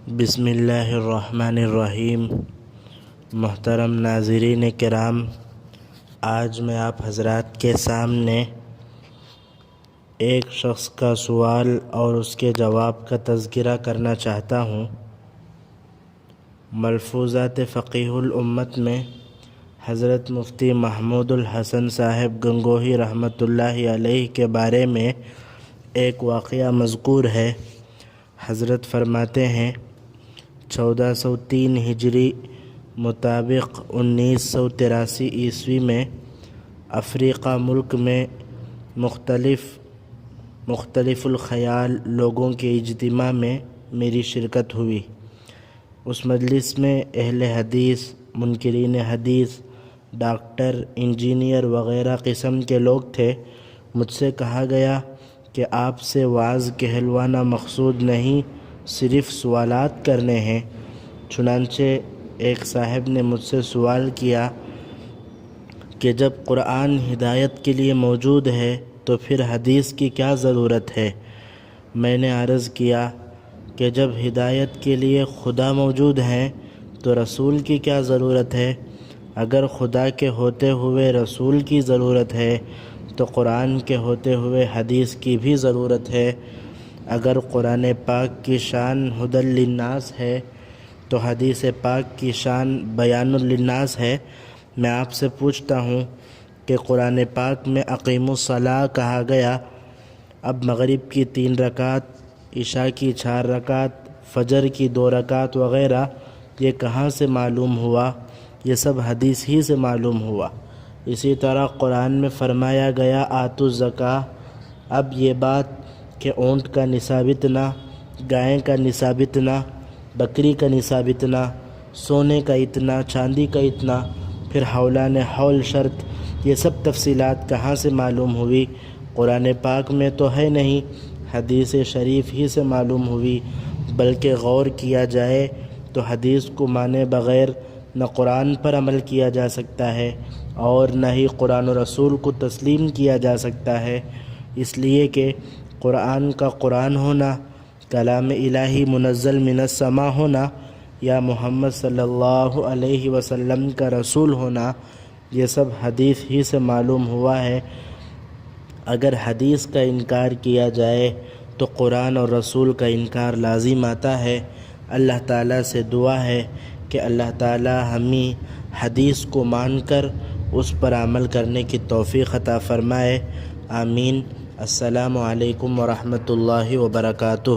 بسم اللہ الرحمن الرحیم۔ محترم ناظرین کرام، آج میں آپ حضرات کے سامنے ایک شخص کا سوال اور اس کے جواب کا تذکرہ کرنا چاہتا ہوں۔ ملفوظات فقیہ الامت میں حضرت مفتی محمود الحسن صاحب گنگوہی رحمۃ اللہ علیہ کے بارے میں ایک واقعہ مذکور ہے۔ حضرت فرماتے ہیں 1403 ہجری مطابق 1983 عیسوی میں افریقہ ملک میں مختلف الخیال لوگوں کے اجتماع میں میری شرکت ہوئی۔ اس مجلس میں اہل حدیث، منکرین حدیث، ڈاکٹر، انجینئر وغیرہ قسم کے لوگ تھے۔ مجھ سے کہا گیا کہ آپ سے وعظ کہلوانا مقصود نہیں، صرف سوالات کرنے ہیں۔ چنانچہ ایک صاحب نے مجھ سے سوال کیا کہ جب قرآن ہدایت کے لیے موجود ہے تو پھر حدیث کی کیا ضرورت ہے؟ میں نے عرض کیا کہ جب ہدایت کے لیے خدا موجود ہیں تو رسول کی کیا ضرورت ہے؟ اگر خدا کے ہوتے ہوئے رسول کی ضرورت ہے تو قرآن کے ہوتے ہوئے حدیث کی بھی ضرورت ہے۔ اگر قرآن پاک کی شان ھدی للناس ہے تو حدیث پاک کی شان بیان للناس ہے۔ میں آپ سے پوچھتا ہوں کہ قرآن پاک میں اقیموا الصلاۃ کہا گیا، اب مغرب کی 3 رکعت، عشاء کی 4 رکعت، فجر کی 2 رکعت وغیرہ یہ کہاں سے معلوم ہوا؟ یہ سب حدیث ہی سے معلوم ہوا۔ اسی طرح قرآن میں فرمایا گیا آتوا الزکوٰۃ، اب یہ بات کہ اونٹ کا نصاب اتنا، گائے کا نصاب اتنا، بکری کا نصاب اتنا، سونے کا اتنا، چاندی کا اتنا، پھر حولان حول شرط، یہ سب تفصیلات کہاں سے معلوم ہوئی؟ قرآن پاک میں تو ہے نہیں، حدیث شریف ہی سے معلوم ہوئی۔ بلکہ غور کیا جائے تو حدیث کو مانے بغیر نہ قرآن پر عمل کیا جا سکتا ہے اور نہ ہی قرآن و رسول کو تسلیم کیا جا سکتا ہے، اس لیے کہ قرآن کا قرآن ہونا، کلام الہی منزل من السماء ہونا یا محمد صلی اللہ علیہ وسلم کا رسول ہونا، یہ سب حدیث ہی سے معلوم ہوا ہے۔ اگر حدیث کا انکار کیا جائے تو قرآن اور رسول کا انکار لازم آتا ہے۔ اللہ تعالیٰ سے دعا ہے کہ اللہ تعالیٰ ہمیں حدیث کو مان کر اس پر عمل کرنے کی توفیق عطا فرمائے، آمین۔ السلام علیکم ورحمۃ اللہ وبرکاتہ۔